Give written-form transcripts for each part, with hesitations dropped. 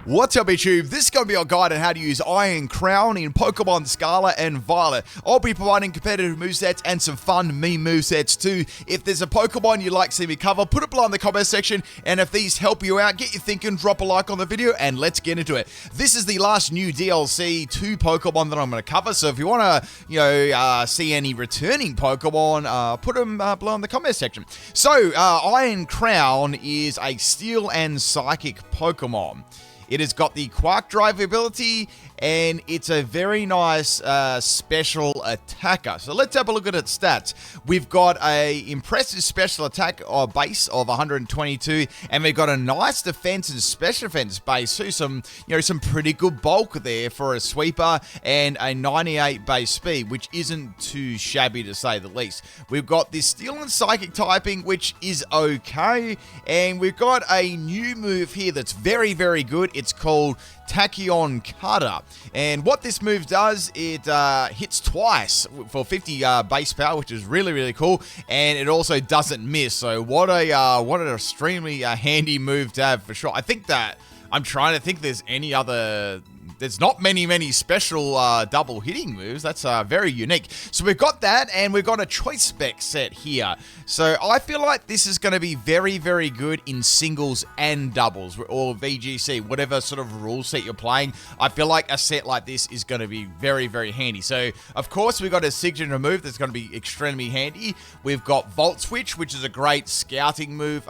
What's up, YouTube? This is going to be our guide on how to use Iron Crown in Pokemon Scarlet and Violet. I'll be providing competitive movesets and some fun meme movesets too. If there's a Pokemon you'd like to see me cover, put it below in the comment section, and if these help you out, get you thinking, drop a like on the video, and let's get into it. This is the last new DLC to Pokemon that I'm going to cover, so if you want to, see any returning Pokemon, put them below in the comment section. So, Iron Crown is a Steel and Psychic Pokemon. It has got the Quark Drive ability, and it's a very nice special attacker. So let's have a look at its stats. We've got a impressive special attack base of 122, and we've got a nice defense and special defense base too. Some pretty good bulk there for a sweeper, and a 98 base speed, which isn't too shabby to say the least. We've got this Steel and Psychic typing, which is okay, and we've got a new move here that's very, very good. It's called Tachyon Cutter, and what this move does, it hits twice for 50 base power, which is really, really cool, and it also doesn't miss. So what an extremely handy move to have for sure. I think that I'm trying to think there's any other. There's not many special double hitting moves. That's very unique. So we've got that, and we've got a choice spec set here. So I feel like this is going to be very, very good in singles and doubles, or VGC, whatever sort of rule set you're playing. I feel like a set like this is going to be very, very handy. So, of course, we've got a signature move that's going to be extremely handy. We've got Volt Switch, which is a great scouting move,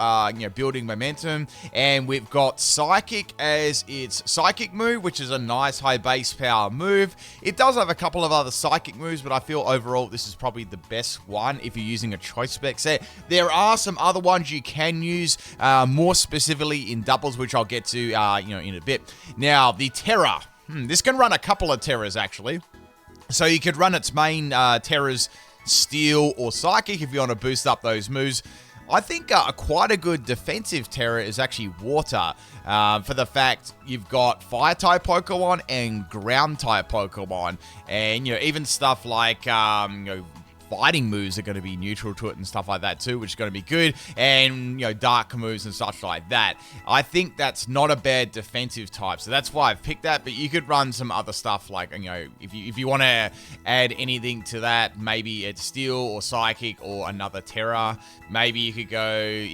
building momentum. And we've got Psychic as its Psychic move, which is a nice high base power move. It does have a couple of other Psychic moves, but I feel overall this is probably the best one if you're using a choice spec set. There are some other ones you can use, more specifically in doubles, which I'll get to in a bit. Now, the Terra. This can run a couple of Terras, actually. So you could run its main Terras, Steel or Psychic, if you want to boost up those moves. I think quite a good defensive Terra is actually Water, for the fact you've got Fire-type Pokemon and Ground-type Pokemon, and even stuff like fighting moves are going to be neutral to it and stuff like that too, which is going to be good, and dark moves and such like that. I think that's not a bad defensive type, so that's why I've picked that. But you could run some other stuff like if you want to add anything to that, maybe it's Steel or Psychic or another Terra. Maybe you could go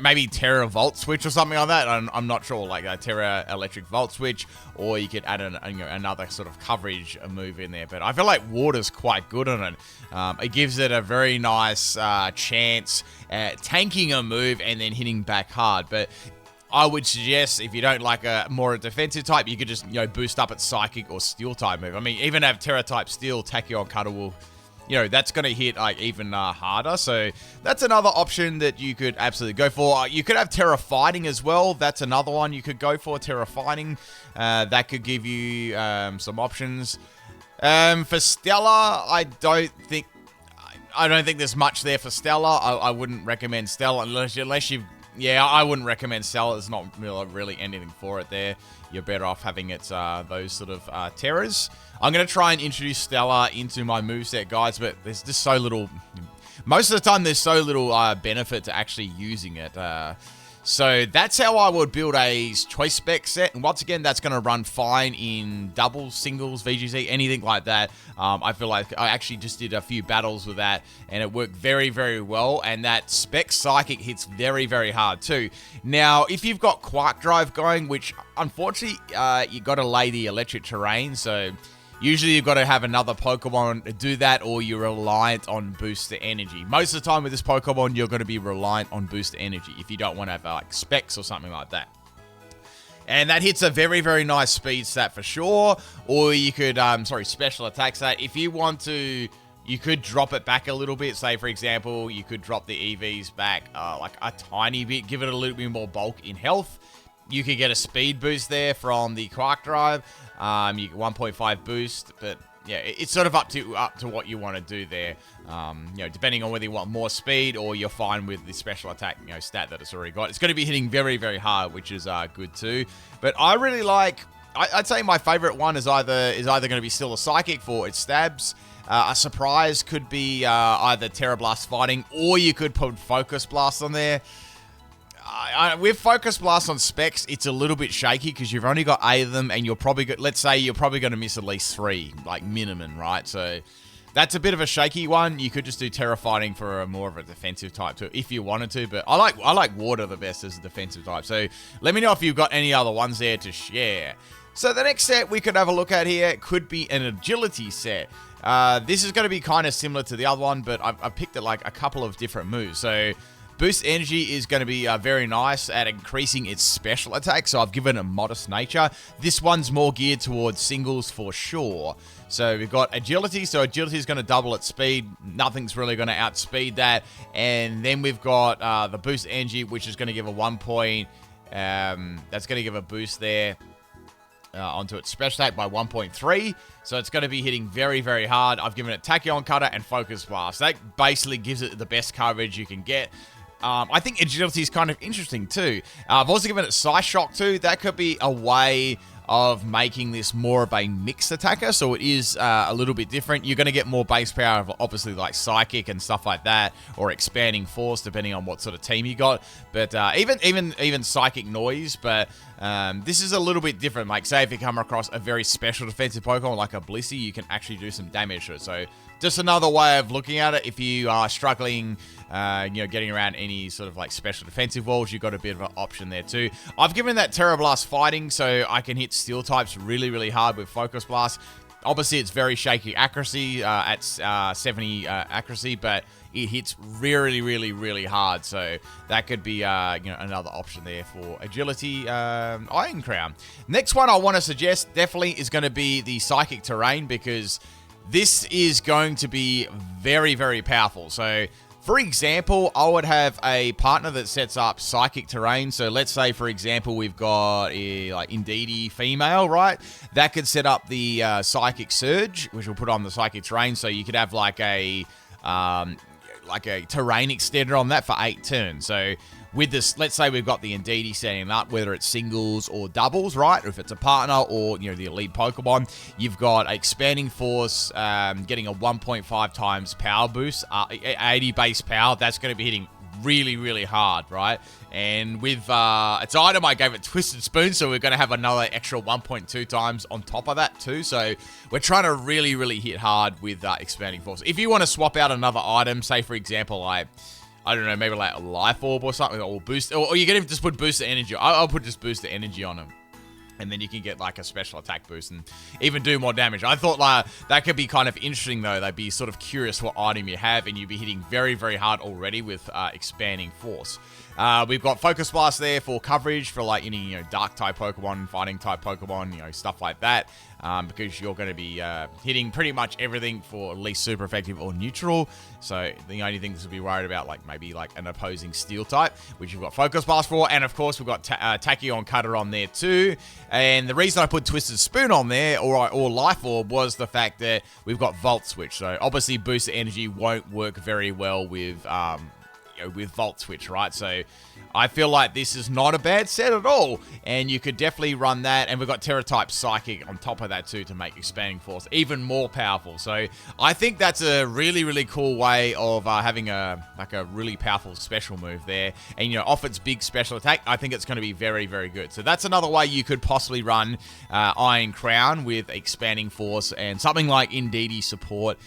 maybe Terra Volt Switch or something like that. I'm not sure, like a Terra Electric Volt Switch, or you could add another sort of coverage move in there. But I feel like Water's quite good on it. It gives it a very nice chance at tanking a move and then hitting back hard. But I would suggest, if you don't like a more defensive type, you could just boost up its Psychic or Steel type move. I mean, even have Terra type Steel, Tachyon Cutter will, that's going to hit like even harder. So that's another option that you could absolutely go for. You could have Terra Fighting as well. That's another one you could go for, Terra Fighting. That could give you some options. For Stella, I don't think there's much there for Stella. I wouldn't recommend Stella unless you've... Yeah, I wouldn't recommend Stella. There's not really anything for it there. You're better off having its those sort of Terras. I'm going to try and introduce Stella into my moveset, guys, but there's just so little... Most of the time, there's so little benefit to actually using it. So that's how I would build a choice spec set. And once again, that's going to run fine in doubles, singles, VGC, anything like that. I feel like I actually just did a few battles with that, and it worked very, very well. And that spec Psychic hits very, very hard too. Now, if you've got Quark Drive going, which unfortunately, you got to lay the electric terrain, so... Usually you've got to have another Pokemon to do that, or you're reliant on booster energy. Most of the time with this Pokemon, you're going to be reliant on booster energy if you don't want to have like specs or something like that. And that hits a very, very nice speed stat for sure. Or you could, special attack stat. If you want to, you could drop it back a little bit. Say, for example, you could drop the EVs back like a tiny bit, give it a little bit more bulk in health. You could get a speed boost there from the Quark Drive. You get 1.5 boost, but yeah, it's sort of up to what you want to do there. Depending on whether you want more speed or you're fine with the special attack, stat that it's already got. It's going to be hitting very, very hard, which is good too. But I really like. I'd say my favorite one is either going to be still a Psychic for its stabs. A surprise could be either Terra Blast Fighting, or you could put Focus Blast on there. with Focus Blast on specs, it's a little bit shaky because you've only got 8 of them, and you're probably let's say you're probably going to miss at least 3, like minimum, right? So that's a bit of a shaky one. You could just do Terra Fighting for more of a defensive type too, if you wanted to. But I like Water the best as a defensive type. So let me know if you've got any other ones there to share. So the next set we could have a look at here could be an Agility set. This is going to be kind of similar to the other one, but I've picked it like a couple of different moves. So Boost Energy is going to be very nice at increasing its special attack, so I've given it a modest nature. This one's more geared towards singles for sure. So we've got Agility, so Agility is going to double its speed. Nothing's really going to outspeed that. And then we've got the Boost Energy, which is going to give a 1 point. That's going to give a boost there. Onto its special attack by 1.3, so it's going to be hitting very, very hard. I've given it Tachyon Cutter and Focus Blast. That basically gives it the best coverage you can get. I think Agility is kind of interesting too. I've also given it Psy Shock too. That could be a way of making this more of a mixed attacker, so it is a little bit different. You're going to get more base power of obviously like Psychic and stuff like that, or Expanding Force depending on what sort of team you got. But even Psychic Noise. But this is a little bit different. Like say if you come across a very special defensive Pokemon like a Blissey, you can actually do some damage to it. So just another way of looking at it. If you are struggling, getting around any sort of like special defensive walls, you've got a bit of an option there too. I've given that Terra Blast Fighting, so I can hit Steel types really, really hard with Focus Blast. Obviously, it's very shaky accuracy at 70 accuracy, but it hits really, really, really hard. So that could be another option there for Agility Iron Crown. Next one I want to suggest definitely is going to be the Psychic Terrain, because this is going to be very, very powerful. So, for example, I would have a partner that sets up Psychic Terrain. So let's say, for example, we've got a like Indeedee female, right? That could set up the Psychic Surge, which will put on the Psychic Terrain. So you could have like a terrain extender on that for 8 turns. So with this, let's say we've got the Indeedee setting up, whether it's singles or doubles, right? Or if it's a partner or, the elite Pokemon, you've got Expanding Force, getting a 1.5 times power boost, 80 base power. That's going to be hitting really, really hard, right? And with its item, I gave it Twisted Spoon, so we're going to have another extra 1.2 times on top of that too. So we're trying to really, really hit hard with Expanding Force. If you want to swap out another item, say for example, I don't know, maybe like a Life Orb or something, or boost, or you can even just put Booster Energy. I'll put just Booster Energy on them. And then you can get like a special attack boost and even do more damage. I thought that could be kind of interesting though. They'd be sort of curious what item you have, and you'd be hitting very, very hard already with Expanding Force. We've got Focus Blast there for coverage for like any dark type Pokemon, fighting type Pokemon, stuff like that. Because you're going to be hitting pretty much everything for at least super effective or neutral. So the only things to be worried about, like maybe like an opposing steel type, which you've got Focus Blast for, and of course we've got Tachyon Cutter on there too. And the reason I put Twisted Spoon on there or Life Orb was the fact that we've got Volt Switch. So obviously Booster Energy won't work very well with Volt Switch, right? So I feel like this is not a bad set at all, and you could definitely run that. And we've got Terra type Psychic on top of that too to make Expanding Force even more powerful. So I think that's a really, really cool way of having a really powerful special move there. And off its big special attack, I think it's going to be very, very good. So that's another way you could possibly run Iron Crown with Expanding Force and something like Indeedee support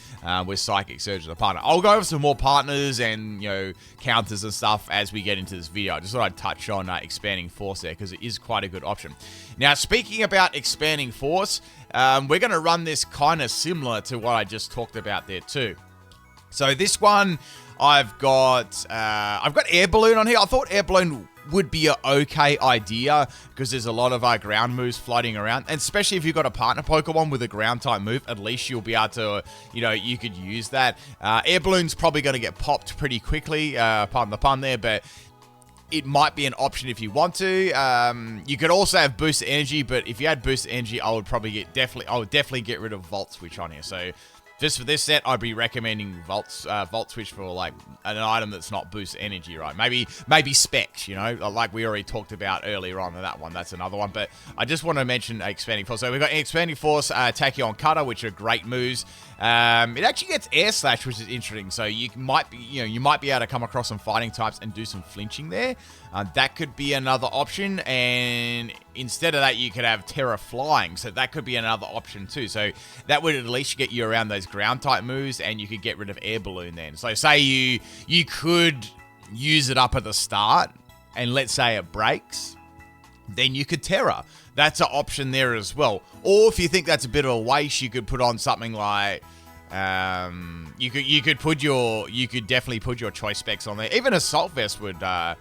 with Psychic Surge as a partner. I'll go over some more partners and counters and stuff as we get into this video. I just thought I'd touch on Expanding Force there because it is quite a good option. Now, speaking about Expanding Force, we're going to run this kind of similar to what I just talked about there too. So this one, I've got Air Balloon on here. I thought Air Balloon would be an okay idea because there's a lot of ground moves floating around, and especially if you've got a partner Pokemon with a ground type move, at least you'll be able to, you could use that. Air Balloon's probably going to get popped pretty quickly, pardon the pun there, but it might be an option if you want to. You could also have Boost Energy, but if you had Boost Energy, I would definitely get rid of Volt Switch on here. So just for this set, I'd be recommending Volt Switch for like an item that's not Boost Energy, right? Maybe Specs, like we already talked about earlier on in that one. That's another one. But I just want to mention Expanding Force. So we've got Expanding Force, Tachyon Cutter, which are great moves. It actually gets Air Slash, which is interesting. So you might be able to come across some fighting types and do some flinching there. That could be another option, and instead of that, you could have Terra Flying, so that could be another option too. So that would at least get you around those ground type moves, and you could get rid of Air Balloon then. So say you could use it up at the start, and let's say it breaks, then you could Terra. That's an option there as well. Or if you think that's a bit of a waste, you could put on something like you could definitely put your choice specs on there. Even Assault Vest would go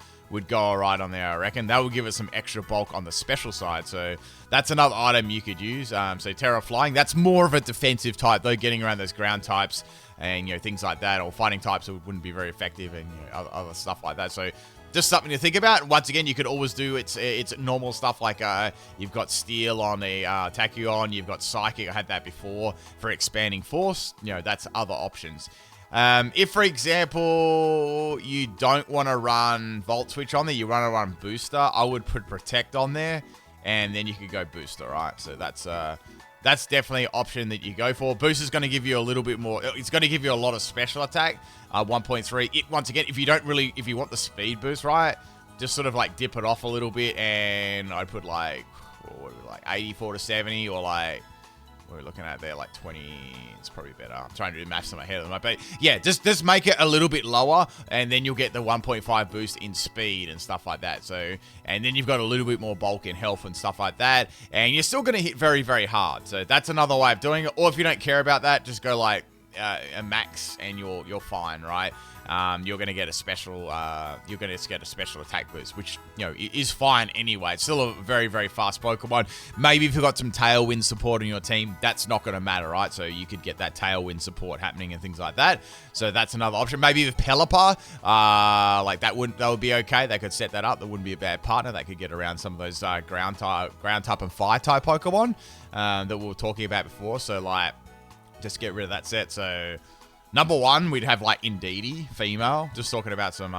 alright on there, I reckon. That would give it some extra bulk on the special side. So that's another item you could use. So Terra Flying, that's more of a defensive type though, getting around those ground types and things like that, or fighting types that wouldn't be very effective, and other stuff like that. So just something to think about. Once again, you could always do it's normal stuff like you've got Steel on a Tachyon, you've got Psychic. I had that before for expanding force. That's other options. If, for example, you don't want to run Volt Switch on there, you want to run Booster, I would put Protect on there, and then you could go Booster, right? So that's definitely an option that you go for. Booster's going to give you a little bit more. It's going to give you a lot of special attack. 1.3. Once again, if you want the speed boost, right, just sort of like dip it off a little bit, and I'd put like 84 to 70, or like what are we looking at there, like 20. It's probably better. I'm trying to do maths in my head at the moment, but yeah, just make it a little bit lower, and then you'll get the 1.5 boost in speed and stuff like that. So, and then you've got a little bit more bulk in health and stuff like that, and you're still going to hit very, very hard. So that's another way of doing it. Or if you don't care about that, just go like a max, and you're fine, right? You're going to get a special. You're going to get a special attack boost, which is fine anyway. It's still a very, very fast Pokemon. Maybe if you've got some Tailwind support on your team, that's not going to matter, right? So you could get that Tailwind support happening and things like that. So that's another option. Maybe with Pelipper, like that would be okay. They could set that up. That wouldn't be a bad partner. They could get around some of those ground type and fire type Pokemon that we were talking about before. So like, just get rid of that set. So number one, we'd have like Indeedee, female. Just talking about some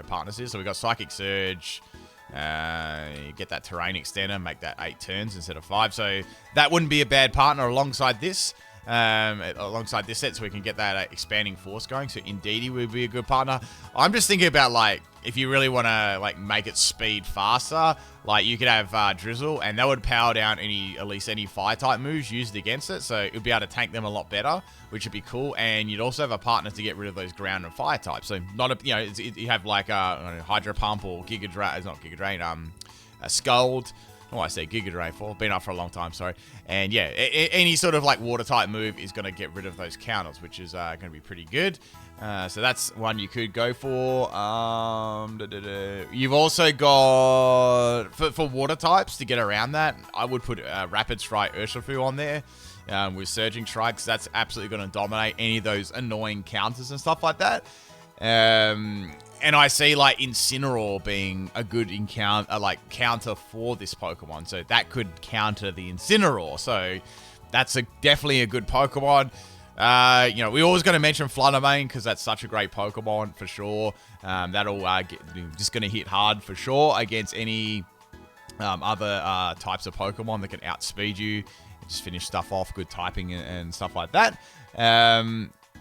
partners here. So we got Psychic Surge. You get that Terrain Extender, make that 8 turns instead of 5. So that wouldn't be a bad partner alongside this. Alongside this set, so we can get that expanding force going. So Indeedee would be a good partner. I'm just thinking about like, if you really want to like make it speed faster, like you could have Drizzle, and that would power down at least any fire type moves used against it. So it would be able to tank them a lot better, which would be cool. And you'd also have a partner to get rid of those ground and fire types. So not you have like Hydro Pump or Giga Drain. It's not Giga Drain. A Scald. Oh, I say Giga Drain for. Been up for a long time, sorry. And yeah, any sort of like water type move is going to get rid of those counters, which is going to be pretty good. So that's one you could go for. You've also got, for water types, to get around that, I would put Rapid Strike Urshifu on there with Surging Strike, because that's absolutely going to dominate any of those annoying counters and stuff like that. And I see like Incineroar being a good counter for this Pokemon. So that could counter the Incineroar. So that's definitely a good Pokemon. We always got to mention Fluttermane, because that's such a great Pokemon for sure. That'll just going to hit hard for sure against any other types of Pokemon that can outspeed you. Just finish stuff off, good typing and stuff like that.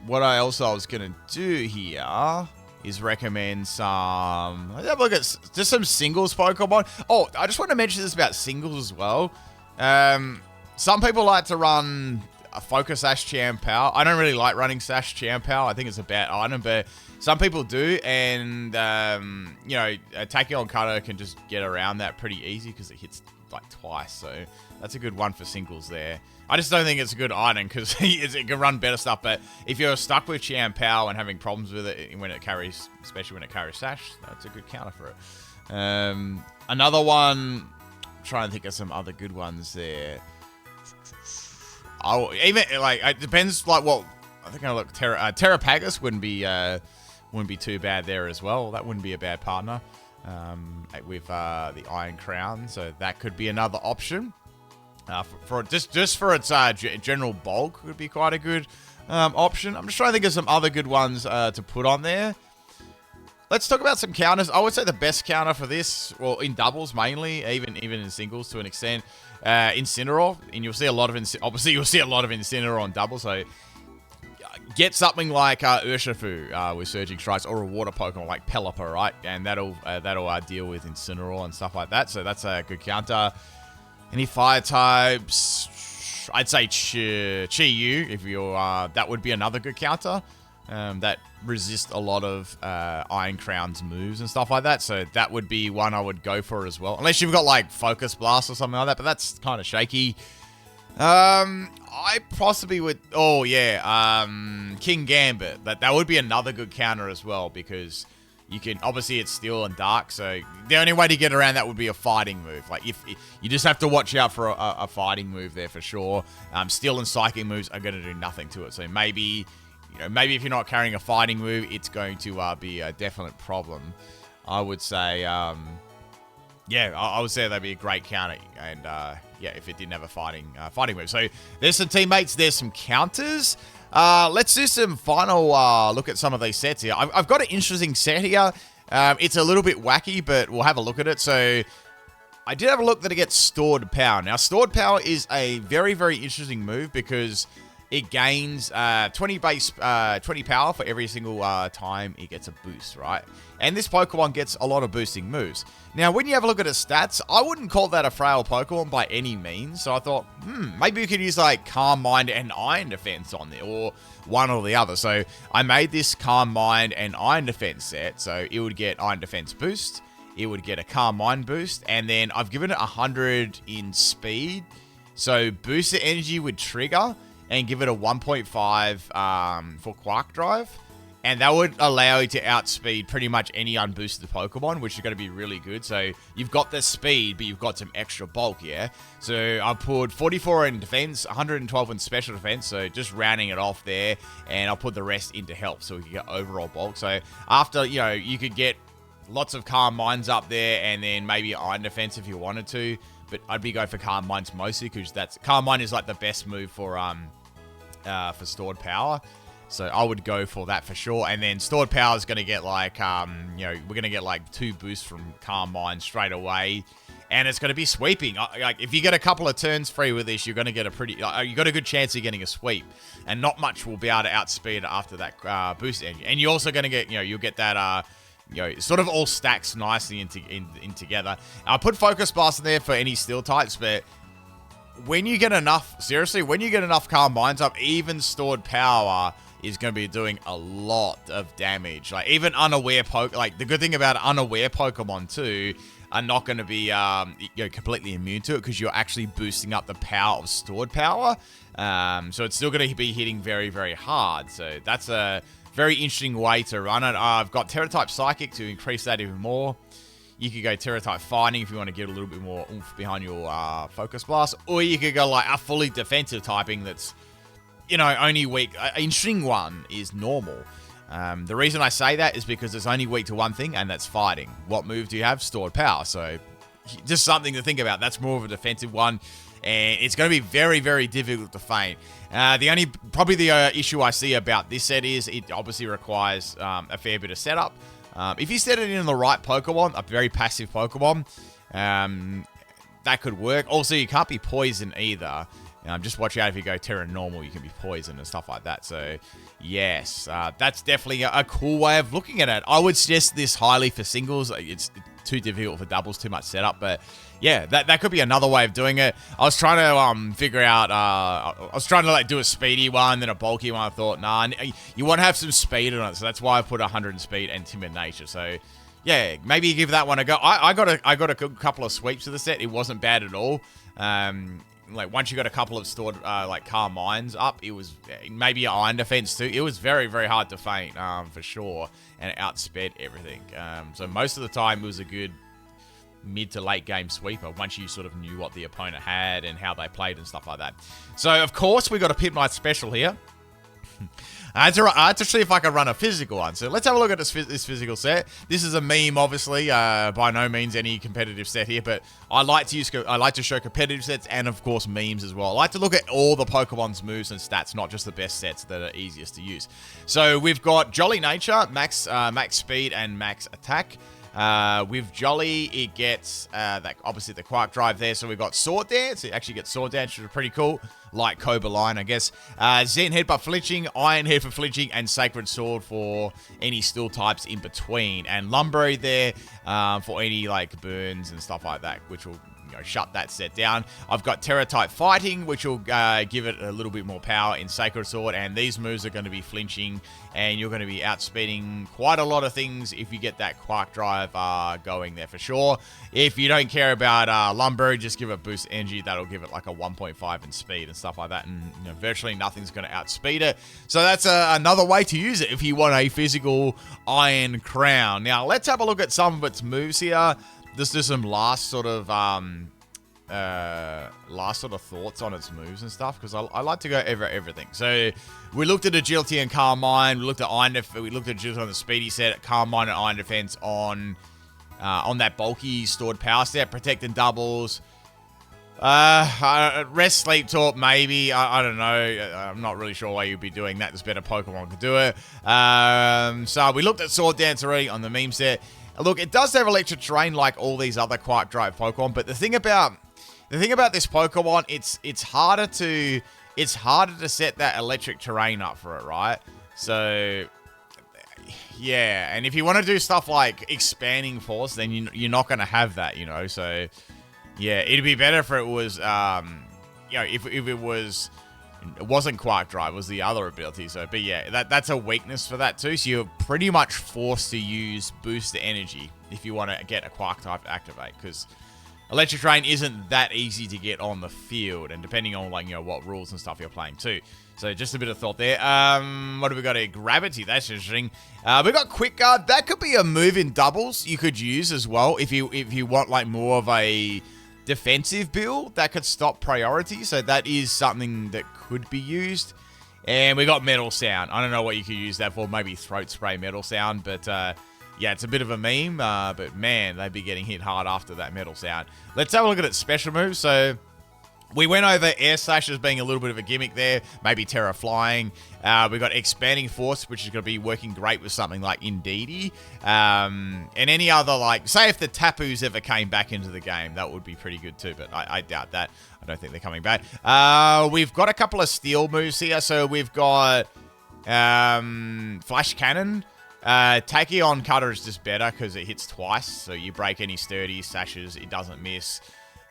What I was going to do here is recommend some... Let's have a look at just some singles Pokemon. Oh, I just want to mention this about singles as well. Some people like to run a Focus Sash Chien-Pao. I don't really like running Sash Chien-Pao. I think it's a bad item, but some people do. And, Tachyon Cutter can just get around that pretty easy because it hits like twice. So that's a good one for singles there. I just don't think it's a good item because it can run better stuff. But if you're stuck with Chien-Pao and having problems with it when it carries, especially when it carries Sash, that's a good counter for it. Another one, I'm trying to think of some other good ones there. It depends like what I think. I look Terrapagus wouldn't be too bad there as well. That wouldn't be a bad partner with the Iron Crown. So that could be another option. For its general bulk would be quite a good option. I'm just trying to think of some other good ones to put on there. Let's talk about some counters. I would say the best counter for this, well, in doubles mainly, even in singles to an extent, Incineroar, and you'll see a lot of Incineroar on doubles. So get something like Urshifu with Surging Strikes, or a water Pokemon like Pelipper, right? And that'll deal with Incineroar and stuff like that. So that's a good counter. Any fire types? I'd say Chi-Yu, if you're that would be another good counter. That resist a lot of Iron Crown's moves and stuff like that. So that would be one I would go for as well. Unless you've got like Focus Blast or something like that, but that's kind of shaky. I possibly would... Oh, yeah. King Gambit. That would be another good counter as well, because you can... Obviously, it's Steel and Dark, so the only way to get around that would be a fighting move. Like, if you just have to watch out for a fighting move there for sure. Steel and Psychic moves are going to do nothing to it. So maybe... maybe if you're not carrying a fighting move, it's going to be a definite problem. I would say... yeah, I would say that'd be a great counter, and yeah, if it didn't have a fighting move. So there's some teammates, there's some counters. Let's do some final look at some of these sets here. I've got an interesting set here. It's a little bit wacky, but we'll have a look at it. So I did have a look that it gets Stored Power. Now, Stored Power is a very, very interesting move because it gains 20 power for every single time it gets a boost, right? And this Pokemon gets a lot of boosting moves. Now, when you have a look at its stats, I wouldn't call that a frail Pokemon by any means. So I thought, maybe you could use like Calm Mind and Iron Defense on there, or one or the other. So I made this Calm Mind and Iron Defense set. So it would get Iron Defense boost, it would get a Calm Mind boost, and then I've given it 100 in speed. So Booster Energy would trigger and give it a 1.5 for Quark Drive. And that would allow you to outspeed pretty much any unboosted Pokemon, which is going to be really good. So you've got the speed, but you've got some extra bulk, yeah? So I put 44 in defense, 112 in special defense, so just rounding it off there. And I'll put the rest into health, so we can get overall bulk. So after, you could get lots of Calm Minds up there, and then maybe Iron Defense if you wanted to. But I'd be going for Calm Minds mostly, because Calm Mind is like the best move for Stored Power. So I would go for that for sure. And then Stored Power is going to get like, we're going to get like 2 boosts from Calm Mind straight away. And it's going to be sweeping. Like, if you get a couple of turns free with this, you're going to get you got a good chance of getting a sweep. And not much will be able to outspeed it after that boost engine. And you're also going to get, you'll get that, sort of all stacks nicely in together. I put Focus Blast in there for any Steel types, but when you get enough, seriously, when you get enough Calm Minds up, even Stored Power is going to be doing a lot of damage. Like, even unaware the good thing about unaware Pokemon too are not going to be completely immune to it, because you're actually boosting up the power of Stored Power. So it's still going to be hitting very, very hard. So that's a very interesting way to run it. I've got Terra-type Psychic to increase that even more. You could go Terra-type Fighting if you want to get a little bit more oomph behind your Focus Blast. Or you could go like a fully defensive typing that's, only weak. An interesting one is Normal. The reason I say that is because it's only weak to one thing, and that's Fighting. What move do you have? Stored Power. So just something to think about. That's more of a defensive one, and it's going to be very, very difficult to feint. Probably the issue I see about this set is it obviously requires a fair bit of setup. If you set it in the right Pokemon, a very passive Pokemon, that could work. Also, you can't be poisoned either. Just watch out if you go Terra Normal, you can be poisoned and stuff like that. So, yes, that's definitely a cool way of looking at it. I would suggest this highly for singles. It's too difficult for doubles, too much setup. But, yeah, that could be another way of doing it. I was trying to figure out... I was trying to do a speedy one, then a bulky one. I thought, nah, you want to have some speed on it. So that's why I put 100 in speed and Timid Nature. So... yeah, maybe give that one a go. I got a couple of sweeps of the set. It wasn't bad at all. Once you got a couple of stored Calm Minds up, it was maybe Iron Defense too. It was very, very hard to feint for sure, and it outsped everything. So most of the time it was a good mid to late game sweeper once you sort of knew what the opponent had and how they played and stuff like that. So of course we got a PIMPNITE special here. I had to see if I could run a physical one. So let's have a look at this physical set. This is a meme, obviously. By no means any competitive set here, but I like to show competitive sets and, of course, memes as well. I like to look at all the Pokemon's moves and stats, not just the best sets that are easiest to use. So we've got Jolly Nature, max speed and max attack. With Jolly, it gets that obviously the Quark Drive there. So we've got Sword Dance. It actually gets Sword Dance, which is pretty cool. Like Cobra Line, I guess. Zen Head for flinching, Iron Head for flinching, and Sacred Sword for any steel types in between. And Lumberry there for any like burns and stuff like that, which will shut that set down. I've got Terra type fighting, which will give it a little bit more power in Sacred Sword, and these moves are going to be flinching, and you're going to be outspeeding quite a lot of things if you get that Quark Drive going there for sure. If you don't care about Lumber, just give it boost energy. That'll give it like a 1.5 in speed and stuff like that, and virtually nothing's going to outspeed it. So that's another way to use it if you want a physical Iron Crown. Now let's have a look at some of its moves here. Just do some last sort of thoughts on its moves and stuff, because I like to go over everything. So we looked at agility and calm mind. We looked at we looked at agility on the speedy set, calm mind and iron defense on that bulky stored power set, protect and doubles. Rest, sleep, talk, maybe. I don't know. I'm not really sure why you'd be doing that. There's better Pokemon could do it. So we looked at Sword Dance already on the meme set. Look, it does have electric terrain like all these other Quark Drive Pokemon, but the thing about this Pokemon, it's harder to set that electric terrain up for it, right? So yeah, and if you want to do stuff like expanding force, then you're not going to have that, So yeah, it'd be better if it was if it wasn't Quark Drive, it was the other ability. So, but yeah, that's a weakness for that too. So you're pretty much forced to use boost energy if you want to get a Quark type to activate, because electric terrain isn't that easy to get on the field, and depending on what rules and stuff you're playing too. So just a bit of thought there. What have we got here? Gravity. That's interesting. We got Quick Guard. That could be a move in doubles you could use as well if you want like more of a defensive build that could stop priority. So that is something that could be used. And we got Metal Sound. I don't know what you could use that for. Maybe Throat Spray Metal Sound. But yeah, it's a bit of a meme. But man, they'd be getting hit hard after that Metal Sound. Let's have a look at its special moves. So we went over Air Slash as being a little bit of a gimmick there. Maybe Terra Flying. We got Expanding Force, which is going to be working great with something like Indeedee. And any other, like, say if the Tapus ever came back into the game, that would be pretty good too. But I doubt that. I don't think they're coming back. We've got a couple of steel moves here. So we've got Flash Cannon. Tachyon Cutter is just better because it hits twice. So you break any sturdy sashes, it doesn't miss.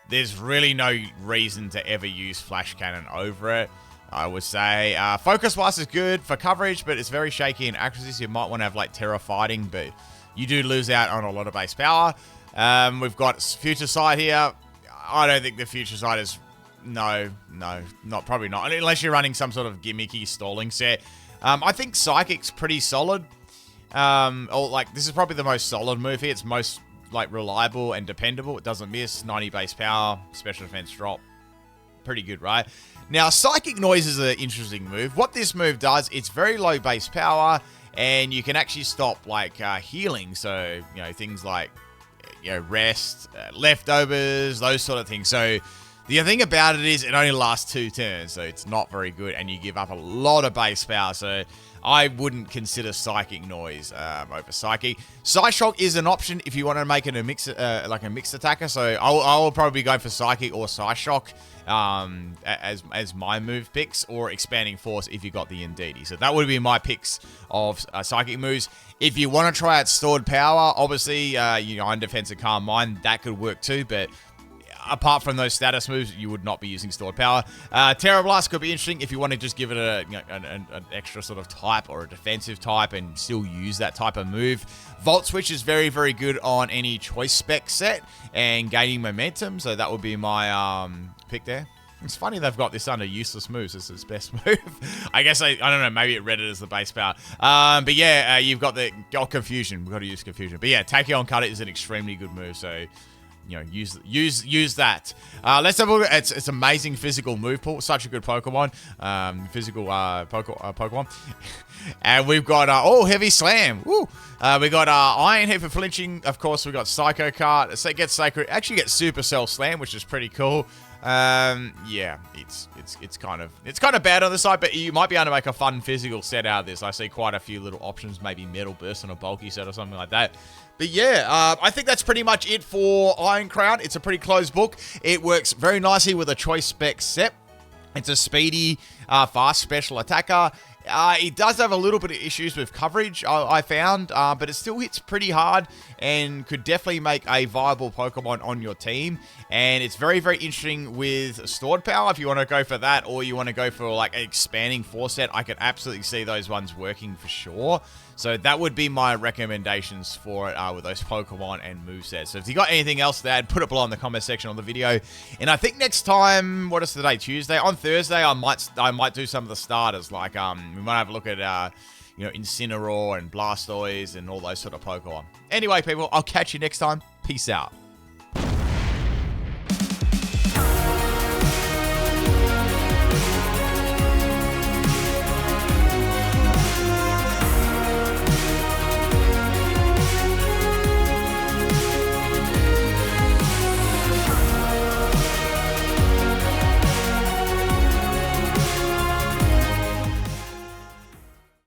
There's really no reason to ever use Flash Cannon over it, I would say. Focus Blast is good for coverage, but it's very shaky in accuracy, so you might want to have, like, Terra Fighting, but you do lose out on a lot of base power. We've got Future Sight here. I don't think the Future Sight is... No, probably not. Unless you're running some sort of gimmicky stalling set. I think Psychic's pretty solid. This is probably the most solid move here. It's most... like reliable and dependable. It doesn't miss. 90 base power, special defense drop. Pretty good, right? Now, Psychic Noise is an interesting move. What this move does, it's very low base power, and you can actually stop like healing. So, things like rest, leftovers, those sort of things. So the thing about it is it only lasts 2 turns, so it's not very good, and you give up a lot of base power. So I wouldn't consider Psychic Noise over Psychic. Psyshock is an option if you want to make it a mix, like a mixed attacker. So I'll probably go for Psychic or Psyshock as my move picks, or Expanding Force if you got the Indeedee. So that would be my picks of Psychic moves. If you want to try out Stored Power, obviously, Iron Defense and Calm Mind, that could work too, but apart from those status moves, you would not be using Stored Power. Terra Blast could be interesting if you want to just give it an extra sort of type or a defensive type and still use that type of move. Volt Switch is very, very good on any choice spec set and gaining momentum, so that would be my pick there. It's funny they've got this under useless moves as its best move. I guess, I don't know, maybe it read it as the base power. But yeah, you've got Confusion. We've got to use Confusion. But yeah, Tachyon Cutter is an extremely good move, so... use that. Let's have a look at its amazing physical move pool. Such a good Pokemon. Pokemon. And we've got, Heavy Slam. Woo! We got Iron Head for flinching. Of course, we got Psycho Cart. So it gets Sacred. Actually gets Supercell Slam, which is pretty cool. Yeah, it's kind of bad on the side, but you might be able to make a fun physical set out of this. I see quite a few little options, maybe Metal Burst on a bulky set or something like that. But yeah, I think that's pretty much it for Iron Crown. It's a pretty closed book. It works very nicely with a choice spec set. It's a speedy, fast special attacker. It does have a little bit of issues with coverage, I found, but it still hits pretty hard and could definitely make a viable Pokemon on your team. And it's very, very interesting with stored power if you want to go for that, or you want to go for like an expanding force set. I could absolutely see those ones working for sure. So that would be my recommendations for it with those Pokemon and movesets. So if you got anything else to add, put it below in the comment section on the video. And I think next time, what is today? Tuesday? On Thursday, I might do some of the starters. Like we might have a look at you know, Incineroar and Blastoise and all those sort of Pokemon. Anyway, people, I'll catch you next time. Peace out.